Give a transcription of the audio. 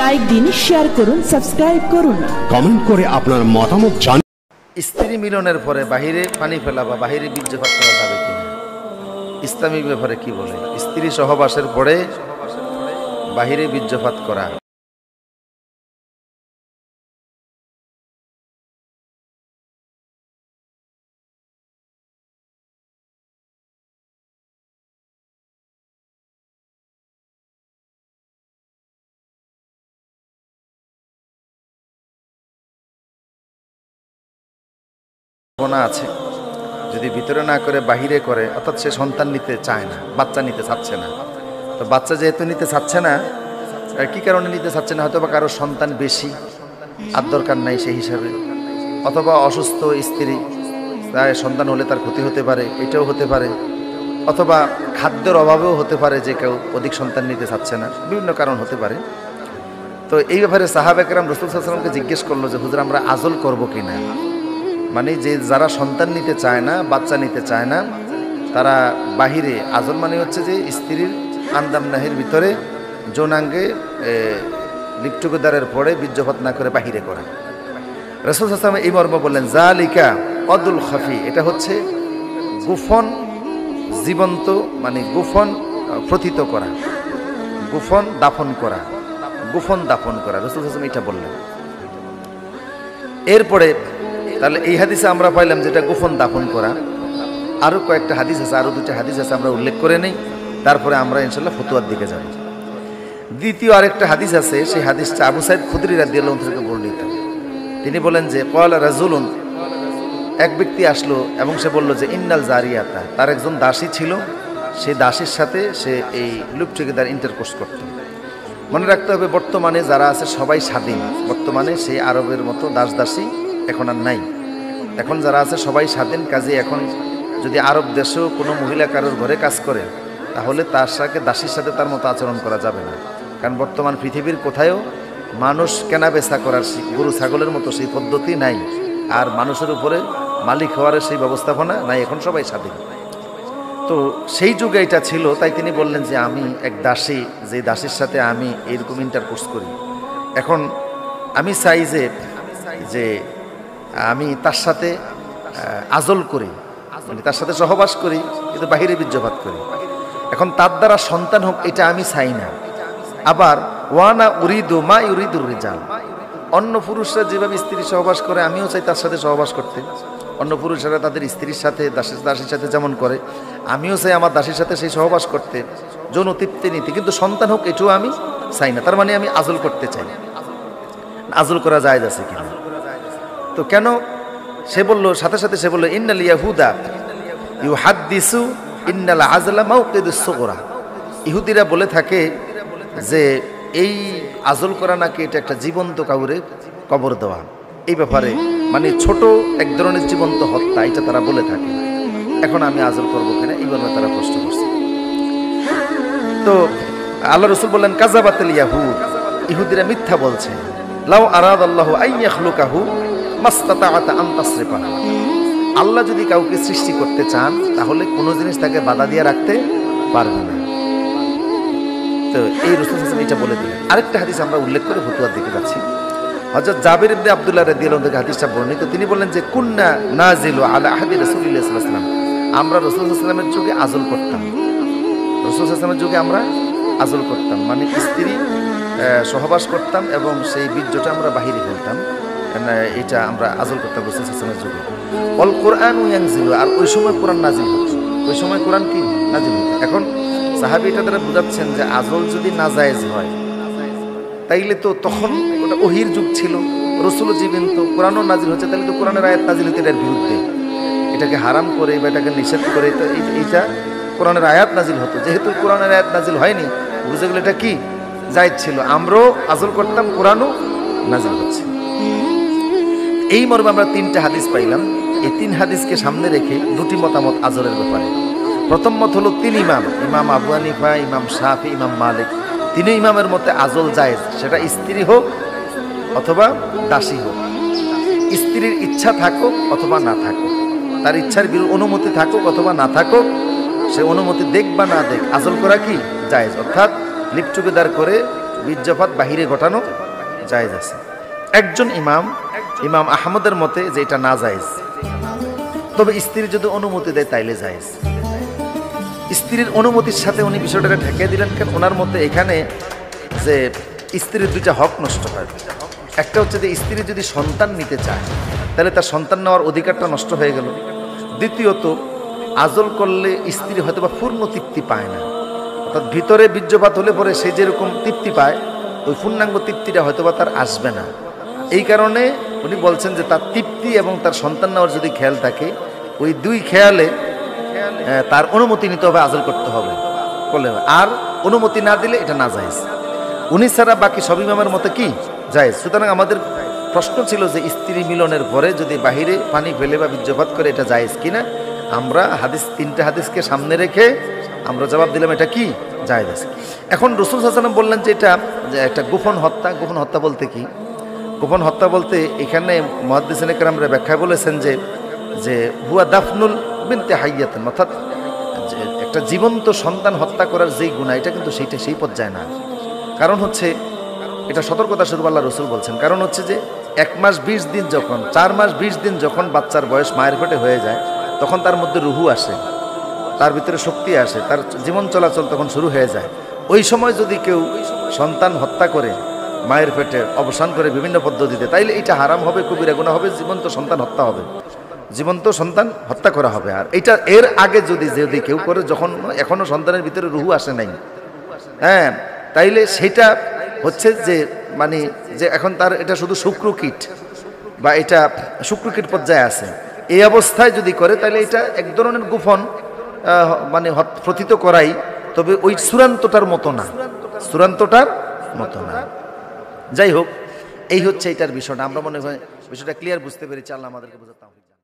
Like দিন, share করুন, subscribe করুন, কমেন্ট করে আপনার মতামত জানান। স্ত্রী মিলনের পরে বাহিরে পানি ফেলা বা বাহিরে বীর্যপাত করা যাবে কিনা, ইসলামিক ব্যাপারে কি বলে? স্ত্রী সহবাসের পরে বাহিরে বীর্যপাত করা আছে। যদি ভিতরে না করে বাহিরে করে, অর্থাৎ সে সন্তান নিতে চায় না, বাচ্চা নিতে চাচ্ছে না, তো বাচ্চা যেহেতু নিতে চাচ্ছে না, কি কারণে নিতে চাচ্ছে না? হয়তো বা কারো সন্তান বেশি আর দরকার নাই সেই হিসাবে, অথবা অসুস্থ স্ত্রী, তাই সন্তান হলে তার ক্ষতি হতে পারে, এটাও হতে পারে, অথবা খাদ্যের অভাবেও হতে পারে যে কেউ অধিক সন্তান নিতে চাচ্ছে না, বিভিন্ন কারণ হতে পারে। তো এই ব্যাপারে সাহাবা একরাম রাসূল সাল্লাল্লাহু আলাইহি ওয়াসাল্লামকে জিজ্ঞেস করলো যে হুজুর আমরা আজল করব কিনা, মানে যে যারা সন্তান নিতে চায় না, বাচ্চা নিতে চায় না, তারা বাহিরে, আজল মানে হচ্ছে যে স্ত্রীর আন্দাম নাহির ভিতরে যৌনাঙ্গে লিপ্ট টুগেদারের পরে বীর্যপাত না করে বাহিরে করা। রাসূল সাল্লাল্লাহু আলাইহি ওয়াসাল্লাম এই মর্ম বললেন, জালিকা অদুল খাফি, এটা হচ্ছে গোপন জীবন্ত, মানে গোপন প্রথিত করা, গোপন দাফন করা, গোপন দাফন করা। রাসূল সাল্লাল্লাহু আলাইহি ওয়াসাল্লাম এটা বললেন। এরপরে তাহলে এই হাদিসে আমরা পাইলাম যেটা গোপন দাফন করা। আরও কয়েকটা হাদিস আছে, আরও দুটো হাদিস আছে, আমরা উল্লেখ করে নেই, তারপরে আমরা ইনশাল্লাহ ফতুয়ার দিকে যাব। দ্বিতীয় আরেকটা হাদিস আছে, সেই হাদিসটা আবু সাঈদ খুদরি রাদিয়াল্লাহু আনহু থেকে বর্ণিত। তিনি বলেন যে ক্বালা রাজুলুন, এক ব্যক্তি আসলো এবং সে বলল যে ইন্নাল জারিয়াতা, তার একজন দাসী ছিল, সেই দাসীর সাথে সে এই লিপ্ট টুগেদার ইন্টারকোর্স করত। মনে রাখতে হবে বর্তমানে যারা আছে সবাই স্বাধীন, বর্তমানে সেই আরবের মতো দাস দাসী এখন আর নাই। এখন যারা আছে সবাই স্বাধীন, কাজে এখন যদি আরব দেশেও কোনো মহিলা কারোর ঘরে কাজ করে, তাহলে তার সাথে দাসীর সাথে তার মতো আচরণ করা যাবে না। কারণ বর্তমান পৃথিবীর কোথায়ও মানুষ কেনা বেচা করার গরু ছাগলের মতো সেই পদ্ধতি নাই, আর মানুষের উপরে মালিক হওয়ার সেই ব্যবস্থাপনা নাই, এখন সবাই স্বাধীন। তো সেই যুগে এটা ছিল, তাই তিনি বললেন যে আমি এক দাসী, যে দাসীর সাথে আমি এরকম ইন্টারকোর্স করি, এখন আমি চাই যে আমি তার সাথে আজল করি, মানে তার সাথে সহবাস করি, কিন্তু বাহিরে বীর্যপাত করি। এখন তার দ্বারা সন্তান হোক এটা আমি চাই না। আবার ওয়ানা উরিদু মা ইউরিদুর রিজাল, অন্য পুরুষরা যেভাবে স্ত্রী সহবাস করে আমিও চাই তার সাথে সহবাস করতে। অন্য পুরুষরা তাদের স্ত্রীর সাথে দাসীর সাথে যেমন করে, আমিও চাই আমার দাসীর সাথে সেই সহবাস করতে, যৌন তৃপ্তি নিতে, কিন্তু সন্তান হোক এটাও আমি চাই না। তার মানে আমি আজল করতে চাই। আজল করা জায়েজ আছে কিনা? তো কেন? সে বলল, সাথে সাথে সে বলল ইন্নাল ইয়াহুদা ইউহাদ্দিসু ইন্নাল আজলা মাওকিদুস সুগরা, ইহুদিরা বলে থাকে যে এই আজল করা নাকি এটা একটা জীবন্ত কাউরে কবর দেওয়া, এই ব্যাপারে মানে ছোট এক ধরনের জীবন্ত হত্যা, এটা তারা বলে থাকে। এখন আমি আজল করবো কিনা এই ব্যাপারে তারা প্রশ্ন করছে। তো আল্লাহ রাসূল বললেন কাযাবাতুল ইয়াহুদ, ইহুদিরা মিথ্যা বলছে। লাউ আরাদাল্লাহু আন ইয়াখলুকাহু মাস্তাতাআতা আন তাসরিফা, আল্লাহ যদি কাউকে সৃষ্টি করতে চান তাহলে কোনো জিনিস তাকে বাধা দিয়ে রাখতে পারবে না। তো এই রাসূল সাল্লাল্লাহু আলাইহি ওয়াসাল্লাম এটা বলে দিলেন। আরেকটা হাদিস আমরা উল্লেখ করে ফতোয়ার দিকে যাচ্ছি। হযরত জাবির ইবনে আব্দুল্লাহ রাদিয়াল্লাহু আনহু থেকে হাদিসটা বর্ণিত। তিনি বলেন যে কুন্না নাজিলু আলা আহাদি রাসূলিল্লাহ সাল্লাল্লাহু আলাইহি ওয়াসাল্লাম, আমরা রাসূল সাল্লাল্লাহু আলাইহি ওয়াসাল্লামের যুগে আজল করতাম। রাসূল সাল্লাল্লাহু আলাইহি ওয়াসাল্লামের যুগে আমরা আজল করতাম, মানে স্ত্রী সহবাস করতাম এবং সেই বীর্যটা আমরা বাহিরে ফেলতাম, এটা আমরা আজল করতাম রাসূল সাল্লাল্লাহু আলাইহি ওয়াসাল্লামের যুগে। অল কোরআন ইয়ানজিলু, আর ওই সময় কোরআন নাজিল হতো, ওই সময় কোরআন কি নাজিল হতো। এখন সাহাবী এটা দ্বারা বুঝাচ্ছেন যে আজল যদি নাজায়েজ হয় তাইলে তো তখন ওটা ওহির যুগ ছিল, রাসূলও জীবন্ত, কোরআনও নাজিল হচ্ছে, তাহলে তো কোরআনের আয়াত নাজিল হতে এর বিরুদ্ধে, এটাকে হারাম করে বা এটাকে নিষেধ করে তো এইটা কোরআনের আয়াত নাজিল হতো। যেহেতু কোরআনের আয়াত নাজিল হয়নি, বুঝে গেলে এটা কি জায়েজ ছিল, আমরাও আজল করতাম, কোরআনও নাজিল হচ্ছে। এই মর্মে আমরা তিনটা হাদিস পাইলাম। এই তিন হাদিসকে সামনে রেখে দুটি মতামত আজলের ব্যাপারে। প্রথম মত হলো তিন ইমাম, ইমাম আবু হানিফা, ইমাম শাফি, ইমাম মালিক, তিন ইমামের মতে আজল জায়েজ, সেটা স্ত্রী হোক অথবা দাসী হোক, স্ত্রীর ইচ্ছা থাকুক অথবা না থাকুক, তার ইচ্ছার অনুমতি থাকুক অথবা না থাকুক, সে অনুমতি দেখ বা না দেখ, আজল করা কি জায়েজ। অর্থাৎ লিপ্ট টুগেদার করে বীর্যপাত বাহিরে ঘটানো জায়েজ আছে। একজন ইমাম আহমদের মতে যে এটা না জায়েজ, তবে স্ত্রী যদি অনুমতি দেয় তাইলে জায়েজ। স্ত্রীর অনুমতির সাথে উনি বিষয়টাকে ঠেকিয়ে দিলেন কেন? ওনার মতে এখানে যে স্ত্রীর দুইটা হক নষ্ট হয়। একটা হচ্ছে যে স্ত্রী যদি সন্তান নিতে চায় তাহলে তার সন্তান নেওয়ার অধিকারটা নষ্ট হয়ে গেল। দ্বিতীয়ত, আজল করলে স্ত্রী হয়তো বা পূর্ণ তৃপ্তি পায় না, অর্থাৎ ভিতরে বীর্যপাত হলে পরে সে যেরকম তৃপ্তি পায় ওই পূর্ণাঙ্গ তৃপ্তিটা হয়তো বা তার আসবে না। এই কারণে উনি বলছেন যে তার তৃপ্তি এবং তার সন্তান নেওয়ার যদি খেয়াল থাকে, ওই দুই খেয়ালে তার অনুমতি নিতে হবে, আজল করতে হবে বলে, আর অনুমতি না দিলে এটা না জায়েজ। উনি ছাড়া বাকি সব ইমামের মতে কি জায়েজ। সুতরাং আমাদের প্রশ্ন ছিল যে স্ত্রী মিলনের পরে যদি বাহিরে পানি ফেলে বা বীর্যপাত করে এটা জায়েজ কিনা। আমরা তিনটা হাদিসকে সামনে রেখে আমরা জবাব দিলাম এটা কি জায়েজ আছে। এখন রাসূল সাল্লাল্লাহু আলাইহি ওয়াসাল্লাম বললেন যে এটা একটা গোপন হত্যা। গোপন হত্যা বলতে কি? গোপন হত্যা বলতে এখানে মুহাদ্দিসিনে কেরামরা ব্যাখ্যা বলেছেন যে হুয়া দাফনুল বিনতে হাইয়াতিন, অর্থাৎ একটা জীবন্ত সন্তান হত্যা করার যেই গুনাহ, এটা কিন্তু সেই পর্যায়ে না। কারণ হচ্ছে এটা সতর্কতা স্বরূপ আল্লাহ রাসূল বলছেন। কারণ হচ্ছে যে 1 মাস 20 দিন যখন 4 মাস 20 দিন যখন বাচ্চার বয়স মায়ের পেটে হয়ে যায়, তখন তার মধ্যে রুহু আসে, তার ভিতরে শক্তি আসে, তার জীবন চলাচল তখন শুরু হয়ে যায়। ওই সময় যদি কেউ সন্তান হত্যা করে মায়ের পেটে অবসান করে বিভিন্ন পদ্ধতিতে, তাইলে এটা হারাম হবে, কবিরা গুনাহ হবে, জীবন্ত সন্তান হত্যা হবে, জীবন্ত সন্তান হত্যা করা হবে। আর এটা এর আগে যদি কেউ করে যখন এখনো সন্তানের ভিতরে রুহু আসে নাই, হ্যাঁ, তাইলে সেটা হচ্ছে যে মানে যে এখন তার এটা শুধু শুক্রকীট বা এটা শুক্রকীট পর্যায়ে আছে, এই অবস্থায় যদি করে তাহলে এটা এক ধরনের গোপন মানে প্রথিত করাই, তবে ওই চূড়ান্তটার মতো না, চূড়ান্তটার মতো না। যাই হোক, এই হচ্ছে এটার বিষয়টা। আমরা মনে হয় বিষয়টা ক্লিয়ার বুঝতে পেরেছি। আল্লাহ আমাদেরকে বোঝাতে হবে।